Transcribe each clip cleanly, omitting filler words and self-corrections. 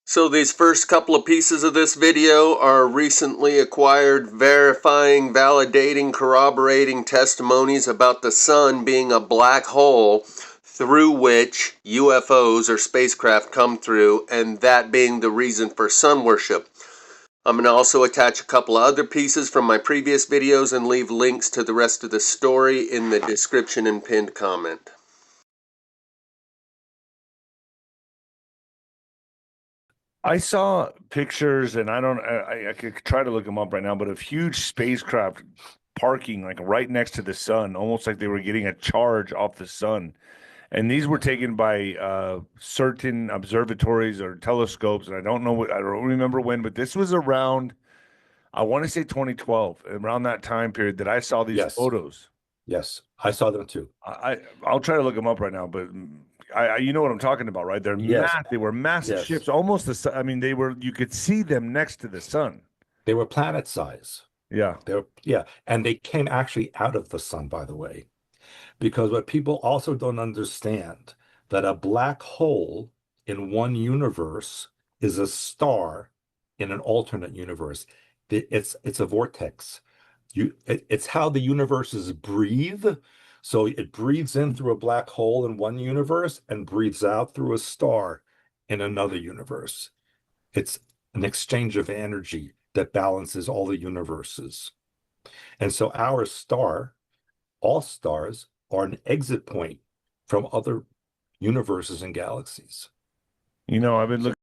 So these first couple of pieces of this video are recently acquired verifying, validating, corroborating testimonies about the sun being a black hole through which UFOs or spacecraft come through, and that being the reason for sun worship. I'm going to also attach a couple of other pieces from my previous videos and leave links to the rest of the story in the description and pinned comment. I saw pictures, and I could try to look them up right now, but of huge spacecraft parking like right next to the sun, almost like they were getting a charge off the sun. And these were taken by certain observatories or telescopes, and I don't remember when, but this was around, I want to say 2012, around that time period that I saw these photos. Yes, I saw them too. I'll try to look them up right now, but you know what I'm talking about, right? They were massive ships, almost I mean, you could see them next to the sun. They were planet size. Yeah. And they came actually out of the sun, by the way, because what people also don't understand, that a black hole in one universe is a star in an alternate universe. It's a vortex. It's how the universes breathe. So it breathes in through a black hole in one universe and breathes out through a star in another universe. It's an exchange of energy that balances all the universes. And so our star, all stars, are an exit point from other universes and galaxies. You know, I've been looking.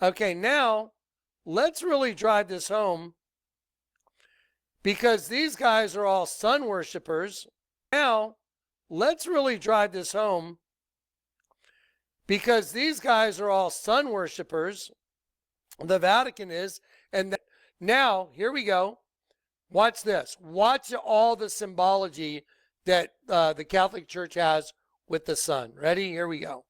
Okay, now let's really drive this home, because these guys are all sun worshipers. Now let's really drive this home, because these guys are all sun worshipers. The Vatican is. And now, here we go. Watch this. Watch all the symbology that the Catholic Church has with the sun. Ready? Here we go.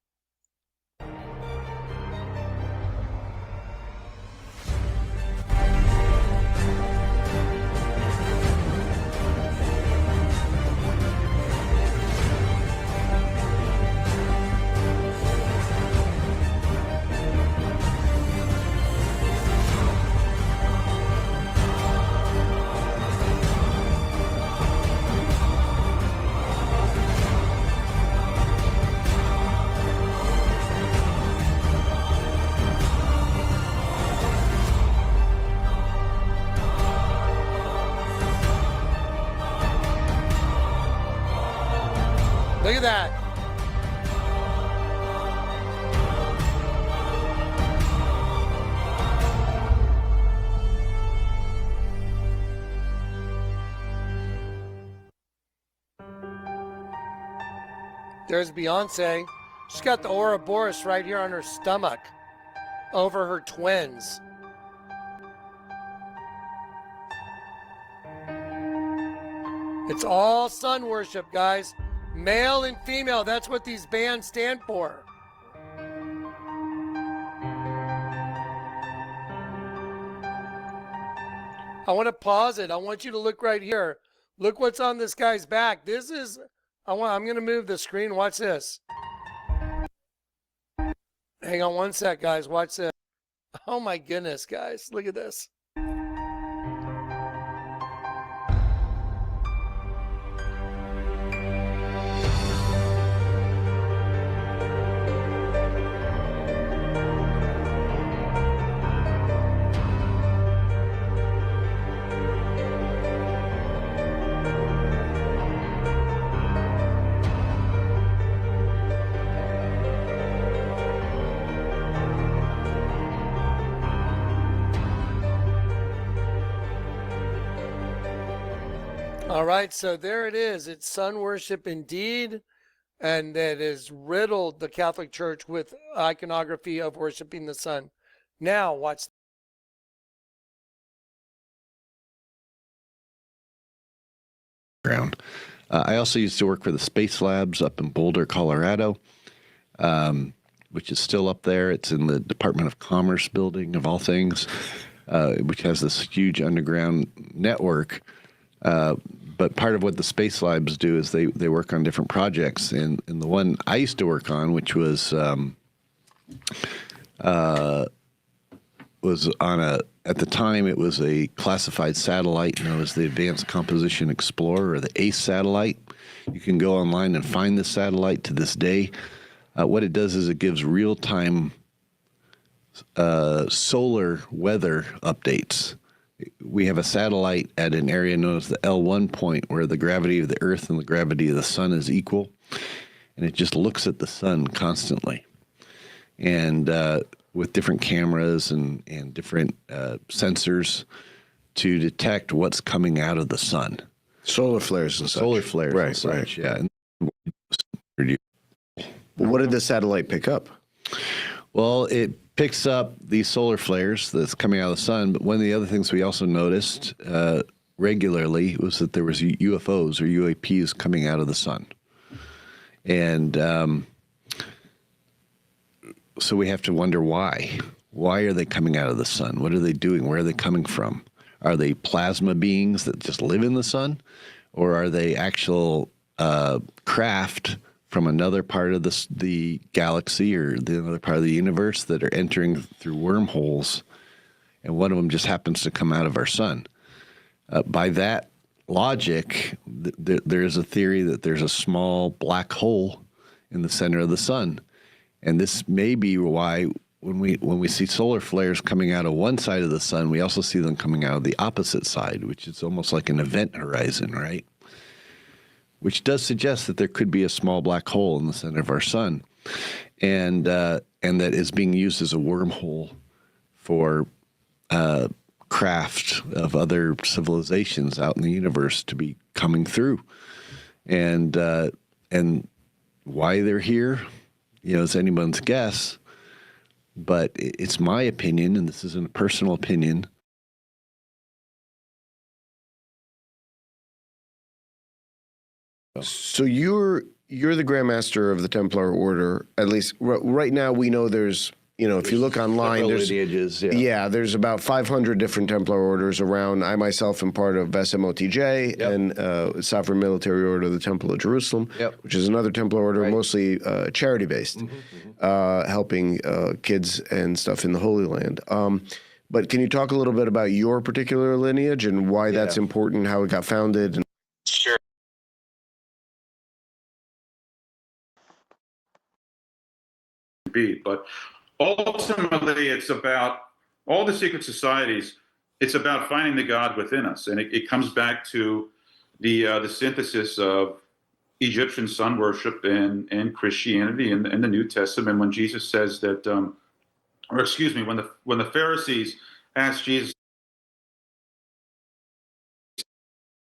Look at that. There's Beyonce. She's got the Ouroboros right here on her stomach over her twins. It's all sun worship, guys. Male and female, that's what these bands stand for. I want to pause it. I want you to look right here. Look what's on this guy's back. This is, I'm going to move the screen. Watch this. Hang on one sec, guys. Watch this. Oh my goodness, guys. Look at this. All right, so there it is. It's sun worship indeed, and that has riddled the Catholic Church with iconography of worshiping the sun. Now, watch. I also used to work for the Space Labs up in Boulder, Colorado, which is still up there. It's in the Department of Commerce building, of all things, which has this huge underground network But part of what the space labs do is they work on different projects, and the one I used to work on, which was on at the time it was a classified satellite known as the Advanced Composition Explorer, or the ACE satellite. You can go online and find this satellite to this day. What it does is it gives real-time solar weather updates. We have a satellite at an area known as the L1 point, where the gravity of the Earth and the gravity of the sun is equal, and it just looks at the sun constantly. And with different cameras and different sensors to detect what's coming out of the sun. Solar flares and such. Solar flares Right, and such, yeah. Well, what did the satellite pick up? Well, it picks up these solar flares that's coming out of the sun, but one of the other things we also noticed regularly was that there was UFOs or UAPs coming out of the sun. And so we have to wonder why. Why are they coming out of the sun? What are they doing? Where are they coming from? Are they plasma beings that just live in the sun? Or are they actual craft from another part of the galaxy or another part of the universe that are entering through wormholes, and one of them just happens to come out of our sun? By that logic, there is a theory that there's a small black hole in the center of the sun. And this may be why when we see solar flares coming out of one side of the sun, we also see them coming out of the opposite side, which is almost like an event horizon, right? Which does suggest that there could be a small black hole in the center of our sun, and that is being used as a wormhole for craft of other civilizations out in the universe to be coming through, and why they're here, is anyone's guess. But it's my opinion, and this isn't a personal opinion. So you're the Grand Master of the Templar Order. At least right now, we know there's, if you look online, there's lineages, there's about 500 different Templar orders around. I myself am part of SMOTJ and Sovereign Military Order of the Temple of Jerusalem, which is another Templar order, mostly charity based, helping kids and stuff in the Holy Land. But can you talk a little bit about your particular lineage and why that's important, how it got founded? Sure. But ultimately, it's about all the secret societies. It's about finding the God within us, and it comes back to the synthesis of Egyptian sun worship and Christianity in the New Testament. When Jesus says that, when the Pharisees asked Jesus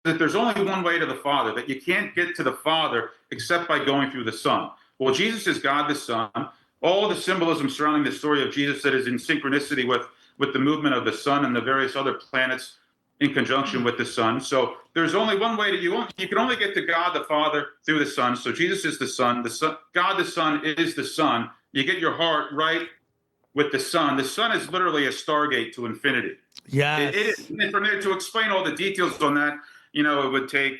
that there's only one way to the Father, that you can't get to the Father except by going through the Son. Well, Jesus is God the Son. All the symbolism surrounding the story of Jesus that is in synchronicity with the movement of the sun and the various other planets in conjunction with the sun. So there's only one way that you can only get to God the Father through the Son. So Jesus is the Son. God the Son is the Son. You get your heart right with the Son. The Son is literally a stargate to infinity. Yes. It is. And from there, to explain all the details on that, it would take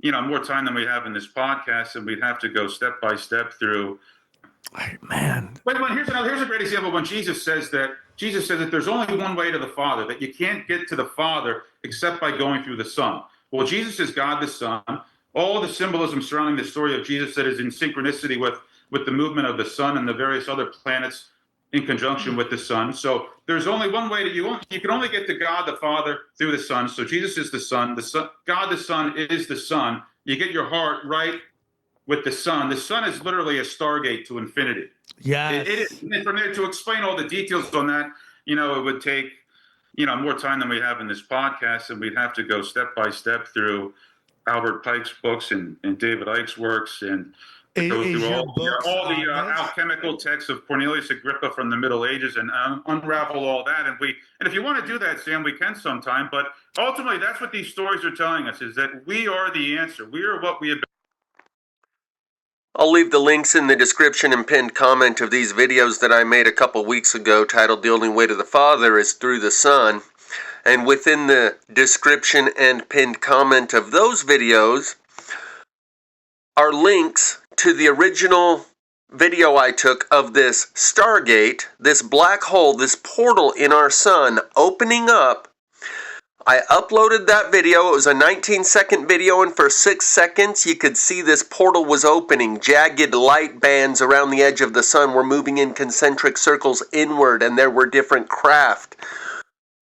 more time than we have in this podcast, and we'd have to go step by step through. Man. Here's a great example. When Jesus says that there's only one way to the Father, that you can't get to the Father except by going through the Son. Well, Jesus is God the Son. All the symbolism surrounding the story of Jesus that is in synchronicity with the movement of the sun and the various other planets in conjunction with the Son. So there's only one way that you can only get to God the Father through the Son. So Jesus is the Son. God the Son is the Son. You get your heart right with the Son. The Son is literally a stargate to infinity. Yes. It is. And from there, to explain all the details on that, it would take, more time than we have in this podcast, and we'd have to go step by step through Albert Pike's books and David Icke's works, and go through all the alchemical texts of Cornelius Agrippa from the Middle Ages and unravel all that. And if you want to do that, Sam, we can sometime. But ultimately, that's what these stories are telling us, is that we are the answer. We are what we have been. I'll leave the links in the description and pinned comment of these videos that I made a couple weeks ago titled The Only Way to the Father is Through the Son. And within the description and pinned comment of those videos are links to the original video I took of this Stargate, this black hole, this portal in our sun opening up. I uploaded that video. It was a 19-second video, and for 6 seconds you could see this portal was opening. Jagged light bands around the edge of the sun were moving in concentric circles inward, and there were different craft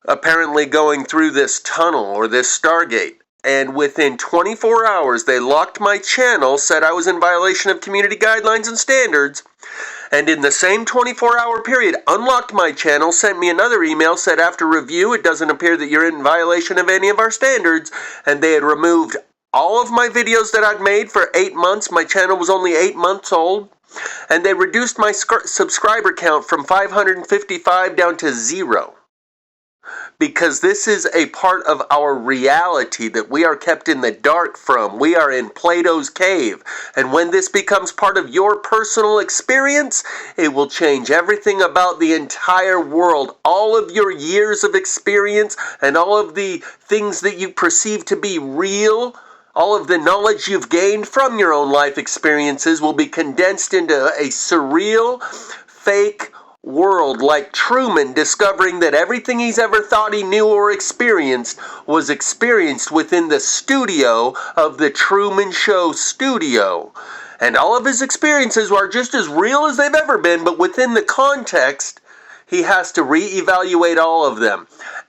apparently going through this tunnel or this Stargate. And within 24 hours, they locked my channel, said I was in violation of community guidelines and standards, and in the same 24-hour period, unlocked my channel, sent me another email, said after review, it doesn't appear that you're in violation of any of our standards, and they had removed all of my videos that I'd made for 8 months. My channel was only 8 months old, and they reduced my subscriber count from 555 down to 0. Because this is a part of our reality that we are kept in the dark from. We are in Plato's cave. And when this becomes part of your personal experience, it will change everything about the entire world. All of your years of experience and all of the things that you perceive to be real, all of the knowledge you've gained from your own life experiences will be condensed into a surreal, fake world, like Truman discovering that everything he's ever thought he knew or experienced was experienced within the studio of the Truman Show studio. And all of his experiences are just as real as they've ever been, but within the context, he has to reevaluate all of them.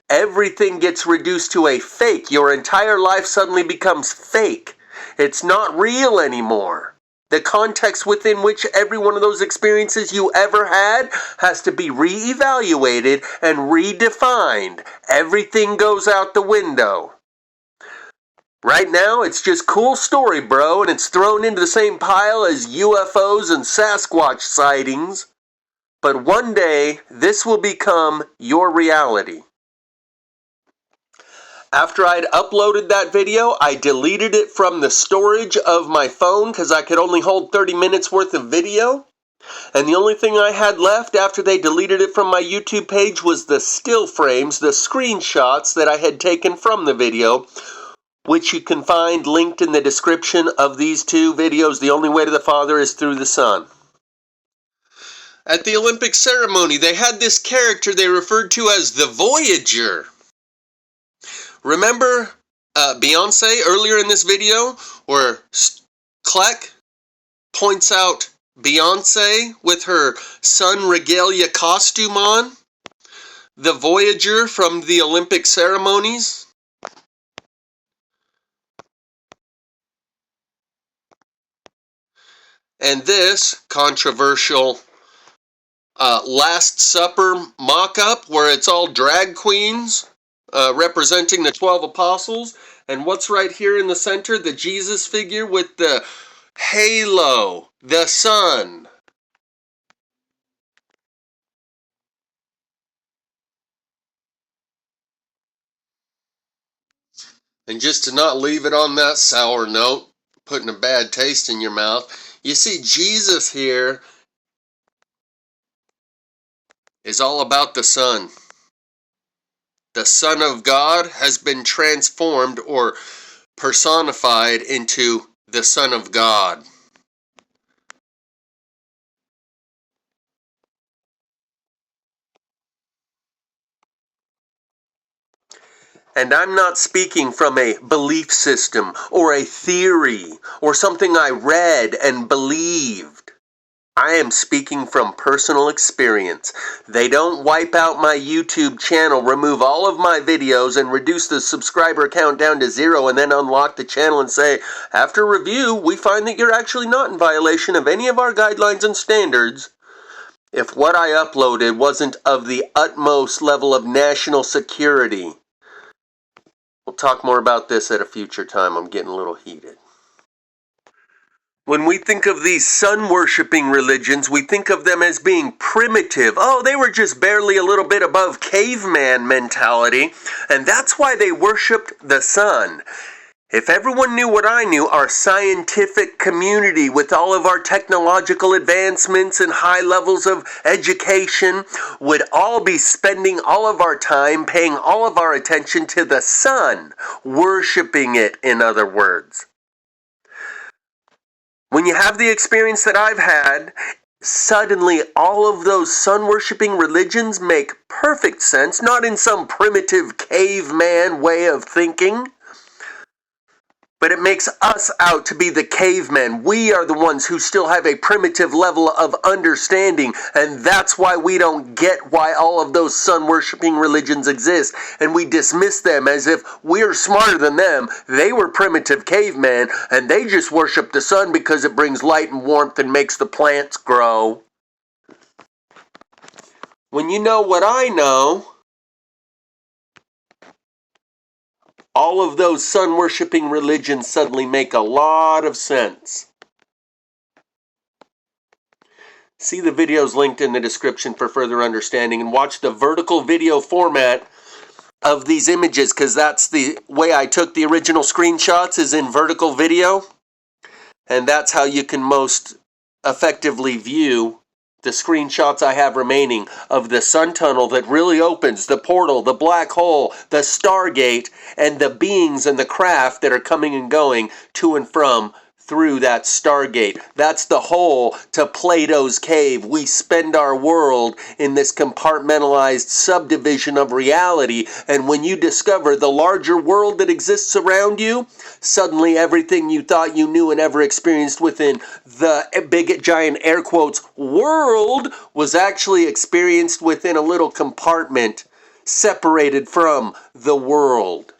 Everything gets reduced to a fake. Your entire life suddenly becomes fake. It's not real anymore. The context within which every one of those experiences you ever had has to be reevaluated and redefined. Everything goes out the window. Right now, it's just cool story, bro, and it's thrown into the same pile as UFOs and Sasquatch sightings. But one day, this will become your reality. After I'd uploaded that video, I deleted it from the storage of my phone because I could only hold 30 minutes worth of video. And the only thing I had left after they deleted it from my YouTube page was the still frames, the screenshots that I had taken from the video, which you can find linked in the description of these two videos. The only way to the Father is through the Son. At the Olympic ceremony, they had this character they referred to as the Voyager. Remember Beyonce earlier in this video where Kleck points out Beyonce with her sun regalia costume on? The Voyager from the Olympic ceremonies? And this controversial Last Supper mock-up where it's all drag queens representing the 12 apostles. And what's right here in the center? The Jesus figure with the halo, the sun. And just to not leave it on that sour note, putting a bad taste in your mouth, you see Jesus here is all about the sun. The Son of God has been transformed or personified into the Son of God. And I'm not speaking from a belief system or a theory or something I read and believed. I am speaking from personal experience. They don't wipe out my YouTube channel, remove all of my videos, and reduce the subscriber count down to 0 and then unlock the channel and say, after review, we find that you're actually not in violation of any of our guidelines and standards. If what I uploaded wasn't of the utmost level of national security. We'll talk more about this at a future time. I'm getting a little heated. When we think of these sun-worshipping religions, we think of them as being primitive. Oh, they were just barely a little bit above caveman mentality, and that's why they worshipped the sun. If everyone knew what I knew, our scientific community, with all of our technological advancements and high levels of education, would all be spending all of our time paying all of our attention to the sun, worshiping it, in other words. When you have the experience that I've had, suddenly all of those sun-worshipping religions make perfect sense, not in some primitive caveman way of thinking, but it makes us out to be the cavemen. We are the ones who still have a primitive level of understanding, and that's why we don't get why all of those sun-worshipping religions exist, and we dismiss them as if we're smarter than them. They were primitive cavemen, and they just worship the sun because it brings light and warmth and makes the plants grow. When you know what I know, all of those sun-worshipping religions suddenly make a lot of sense. See the videos linked in the description for further understanding, and watch the vertical video format of these images, because that's the way I took the original screenshots, is in vertical video, and that's how you can most effectively view the screenshots I have remaining of the sun tunnel that really opens, the portal, the black hole, the Stargate, and the beings and the craft that are coming and going to and from through that Stargate. That's the hole to Plato's cave. We spend our world in this compartmentalized subdivision of reality, and when you discover the larger world that exists around you, suddenly everything you thought you knew and ever experienced within the big giant air quotes world was actually experienced within a little compartment separated from the world.